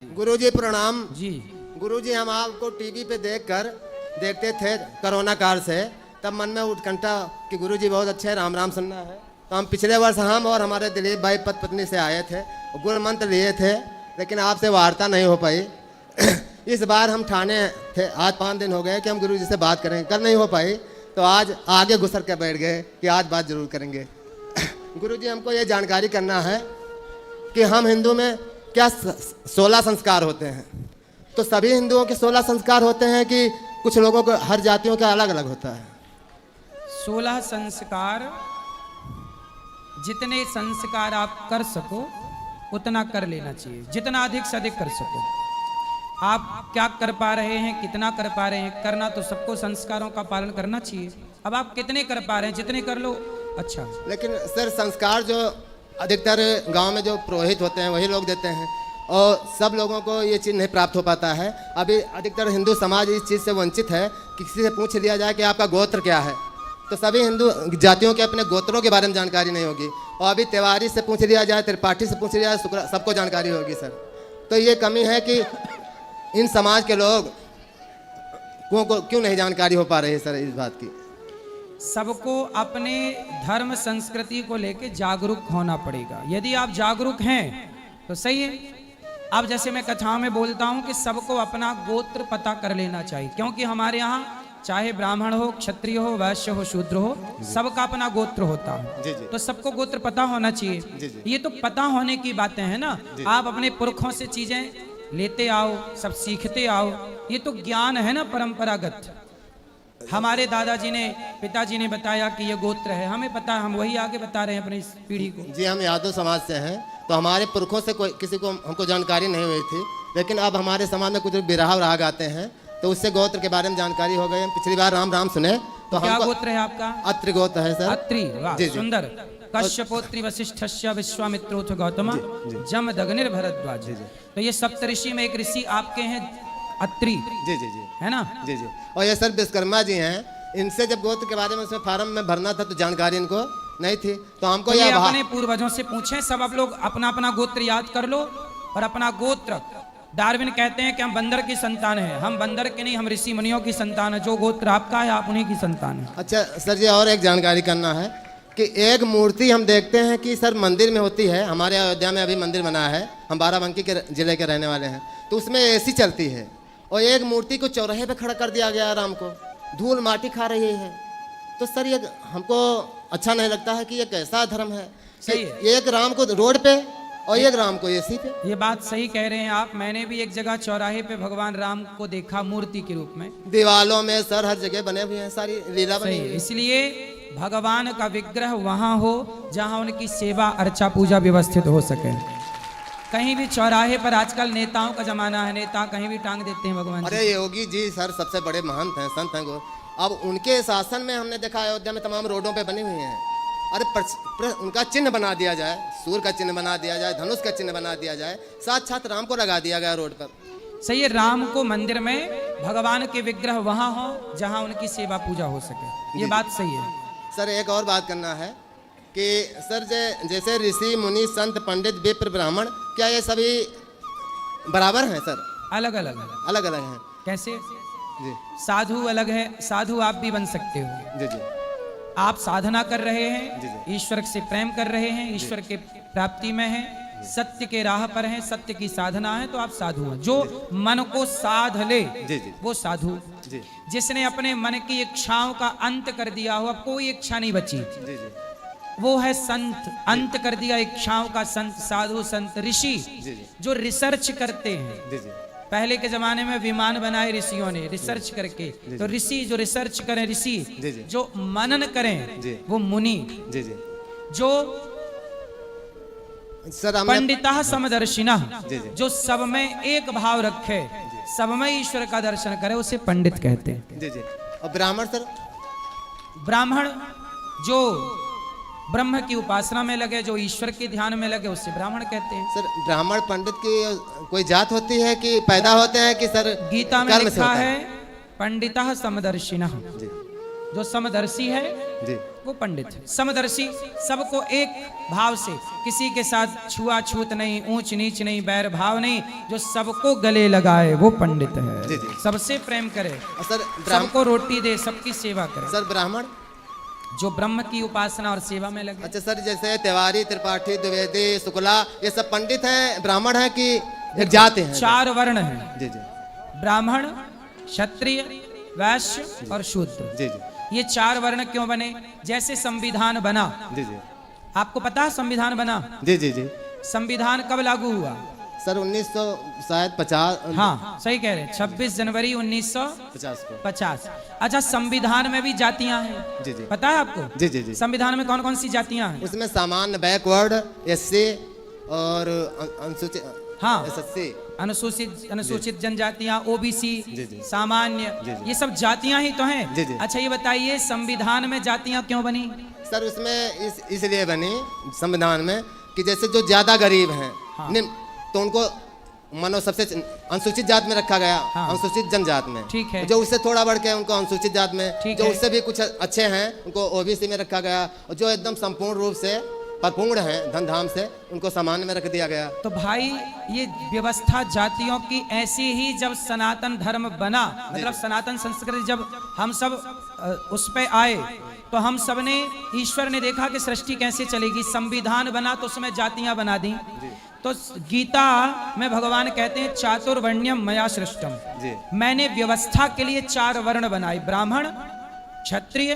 गुरुजी प्रणाम जी। गुरुजी, हम आपको टीवी पे देखते थे कोरोना काल से, तब मन में उत्कंठा कि गुरुजी बहुत अच्छे राम राम सुनना है। तो हम पिछले वर्ष हम और हमारे दिलीप भाई पति पत्नी से आए थे, गुरु मंत्र लिए थे, लेकिन आपसे वार्ता नहीं हो पाई। इस बार हम ठाणे थे, आज 5 दिन हो गए कि हम गुरुजी से बात करेंगे, कल नहीं हो पाई, तो आज आगे घुसर के बैठ गए कि आज बात जरूर करेंगे। गुरुजी, हमको ये जानकारी करना है कि हम हिंदू में क्या 16 संस्कार होते हैं। तो सभी हिंदुओं के 16 संस्कार होते हैं कि कुछ लोगों को, हर जातियों का अलग अलग होता है? 16 संस्कार, जितने संस्कार आप कर सको उतना कर लेना चाहिए, जितना अधिक से अधिक कर सको। आप क्या कर पा रहे हैं, कितना कर पा रहे हैं, करना तो सबको संस्कारों का पालन करना चाहिए। अब आप कितने कर पा रहे हैं, जितने कर लो अच्छा। लेकिन सर, संस्कार जो अधिकतर गांव में जो पुरोहित होते हैं वही लोग देते हैं, और सब लोगों को ये चीज़ नहीं प्राप्त हो पाता है। अभी अधिकतर हिंदू समाज इस चीज़ से वंचित है कि किसी से पूछ लिया जाए कि आपका गोत्र क्या है, तो सभी हिंदू जातियों के अपने गोत्रों के बारे में जानकारी नहीं होगी। और अभी तिवारी से पूछ लिया जाए, त्रिपाठी से पूछ लिया जाए, सबको जानकारी होगी सर। तो ये कमी है कि इन समाज के लोग को क्यों नहीं जानकारी हो पा रही है सर इस बात की? सबको अपने धर्म संस्कृति को लेकर जागरूक होना पड़ेगा। यदि आप जागरूक हैं तो सही है। अब जैसे मैं कथाओं में बोलता हूं कि सबको अपना गोत्र पता कर लेना चाहिए, क्योंकि हमारे यहाँ चाहे ब्राह्मण हो, क्षत्रिय हो, वैश्य हो, शूद्र हो, सबका अपना गोत्र होता है। तो सबको गोत्र पता होना चाहिए। ये तो पता होने की बातें हैं ना। आप अपने पुरखों से चीजें लेते आओ, सब सीखते आओ, ये तो ज्ञान है ना परंपरागत। हमारे दादाजी ने, पिताजी ने बताया कि ये गोत्र है, हमें पता है, हम वही आगे बता रहे हैं अपनी पीढ़ी को। जी, हम यादव समाज से हैं, तो हमारे पुरखों से कोई किसी को हमको जानकारी नहीं हुई थी, लेकिन अब हमारे समाज में कुछ बिरहा राग आते हैं, तो उससे गोत्र के बारे में जानकारी हो गई। हम पिछली बार राम राम सुने तो क्या गोत्र है आपका? अत्रि गोत्र है सर। अत्रि, वाह सुंदर। कश्यपोत्रि वशिष्ठस्य विश्वामित्रोथ गौतम जमदग्निर भरद्वाज। तो ये सप्तऋषि में एक ऋषि आपके हैं अत्रि। जी जी जी, है ना? जी जी। और ये सर विश्वकर्मा जी हैं, इनसे जब गोत्र के बारे में उसमें फार्म में भरना था तो जानकारी इनको नहीं थी, तो हमको ये अपने पूर्वजों से पूछें। सब आप लोग अपना अपना गोत्र याद कर लो, और अपना गोत्र, डार्विन कहते हैं कि हम बंदर की संतान है, हम बंदर के नहीं, हम ऋषि मुनियों की संतान है। जो गोत्र आपका है आप उन्हीं की संतान है। अच्छा सर जी, और एक जानकारी करना है कि एक मूर्ति हम देखते हैं कि सर मंदिर में होती है, हमारे अयोध्या में अभी मंदिर बना है, हम बाराबंकी के जिले के रहने वाले हैं, तो उसमें एसी चलती है, और एक मूर्ति को चौराहे पे खड़ा कर दिया गया राम को, धूल माटी खा रही है। तो सर ये हमको अच्छा नहीं लगता है कि ये कैसा धर्म है। सही है। एक राम को रोड पे और एक राम को एसी पे। ये बात सही कह रहे हैं आप। मैंने भी एक जगह चौराहे पे भगवान राम को देखा मूर्ति के रूप में। दीवालों में सर हर जगह बने हुए हैं, सारी लीला बनी हुई है। इसलिए भगवान का विग्रह वहां हो जहां उनकी सेवा अर्चा पूजा व्यवस्थित हो सके। कहीं भी चौराहे पर, आजकल नेताओं का जमाना है, नेता कहीं भी टांग देते हैं भगवान। अरे योगी जी सर सबसे बड़े महंत हैं, संत हैं वो। अब उनके शासन में हमने देखा अयोध्या में तमाम रोडों पे बनी हुई हैं। अरे उनका चिन्ह बना दिया जाए, सूर्य का चिन्ह बना दिया जाए, धनुष का चिन्ह बना दिया जाए, साक्षात राम को लगा दिया गया रोड पर। सही है। राम को मंदिर में, भगवान के विग्रह वहां हो जहां उनकी सेवा पूजा हो सके, ये बात सही है। सर एक और बात करना है कि सर जैसे ऋषि मुनि संत पंडित विप्र ब्राह्मण, क्या ये सभी बराबर हैं सर? अलग अलग है। अलग अलग हैं। कैसे? जी साधु अलग है, साधु आप भी बन सकते हो। जी जी। आप साधना कर रहे जी, हैं, जी। ईश्वर से प्रेम कर रहे हैं, ईश्वर के प्राप्ति में हैं, सत्य के राह पर हैं, सत्य की साधना है, तो आप साधु हैं। जो मन को साध ले जी, जी। वो साधु। जी जिसने अपने मन की इच्छाओं का अंत कर दिया हो, अब कोई इच्छा नहीं बची, जी जी, वो है संत। अंत कर दिया इच्छाओं का संत, साधु, संत, ऋषि जी, जी। जो रिसर्च करते हैं। जी जी। पहले के जमाने में विमान बनाए ऋषियों ने रिसर्च करके, तो ऋषि जो रिसर्च करें, ऋषि जी, जी। जो मनन करें, जी। वो मुनि। जी जी। जो सर पंडिता समदर्शिनः, जी, जी। जो सब में एक भाव रखे, सब में ईश्वर का दर्शन करे, उसे पंडित कहते हैं। जी जी। और ब्राह्मण सर? ब्राह्मण जो ब्रह्म की उपासना में लगे, जो ईश्वर के ध्यान में लगे, उससे ब्राह्मण कहते हैं। सर ब्राह्मण पंडित की कोई जात होती है कि पैदा होते हैं कि सर गीता में कर्म से लिखा होता है पंडिता समदर्शिनः, जी जो समदर्शी है जी वो पंडित है। समदर्शी, सबको एक भाव से, किसी के साथ छुआछूत नहीं, ऊंच नीच नहीं, बैर भाव नहीं, जो सबको गले लगाए वो पंडित है। जी, जी। सबसे प्रेम करे, और सर सबको रोटी दे, सबकी सेवा करे, सर ब्राह्मण, जो ब्रह्म की उपासना और सेवा में लगे। अच्छा सर, जैसे तिवारी, त्रिपाठी, द्विवेदी, शुक्ला, ये सब पंडित हैं, ब्राह्मण हैं कि एक जाति हैं? 4 वर्ण हैं, जी जी ब्राह्मण, क्षत्रिय, वैश्य और शूद्र। जी जी ये 4 वर्ण क्यों बने? जैसे संविधान बना, जी जी आपको पता है संविधान बना? जी जी जी संविधान कब लागू हुआ? सर 1950। हाँ सही कह रहे हैं, 26 जनवरी 1950। 50 को। अच्छा, संविधान में भी जातियां हैं, जी जी पता है आपको? जी जी जी संविधान में कौन कौन सी जातियां हैं? उसमें सामान्य, बैकवर्ड, एससी और अनुसूचित, हाँ, एसएससी, अनुसूचित जनजातियां, ओबीसी, जी, जी। सामान्य, जी, जी। ये सब जातियां ही तो हैं। जी, जी। अच्छा ये बताइए, संविधान में जातियां क्यों बनी? सर उसमें इसलिए बनी संविधान में कि जैसे जो ज्यादा गरीब हैं, हाँ। निम्न, तो उनको मानो सबसे अनुसूचित जात में रखा गया, हाँ। अनुसूचित जनजात में। ठीक है। जो उससे थोड़ा बढ़ के उनको अनुसूचित जात में, ठीक जो है। उससे भी कुछ अच्छे हैं उनको ओबीसी में रखा गया, और जो एकदम संपूर्ण रूप से परिपूर्ण हैं धन धाम से, उनको सामान्य में रख दिया गया। तो भाई ये व्यवस्था जातियों की ऐसी ही जब सनातन धर्म बना, मतलब सनातन संस्कृति जब हम सब उस पे आए, तो हम सब ने, ईश्वर ने देखा कि सृष्टि कैसे चलेगी, संविधान बना तो उसमें जातियां बना दी। तो गीता में भगवान कहते हैं चातुर्वर्ण्यम मया सृष्टम, जी मैंने व्यवस्था के लिए 4 वर्ण बनाए, ब्राह्मण, क्षत्रिय,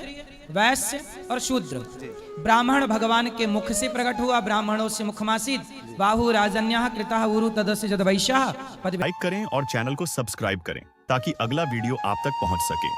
वैश्य और शूद्र। ब्राह्मण भगवान के मुख से प्रकट हुआ, ब्राह्मणों से मुखमासीत, बाहु राजन्यः कृतः उरु तदस्य जद वैश्यः। लाइक करें और चैनल को सब्सक्राइब करें ताकि अगला वीडियो आप तक पहुंच सके।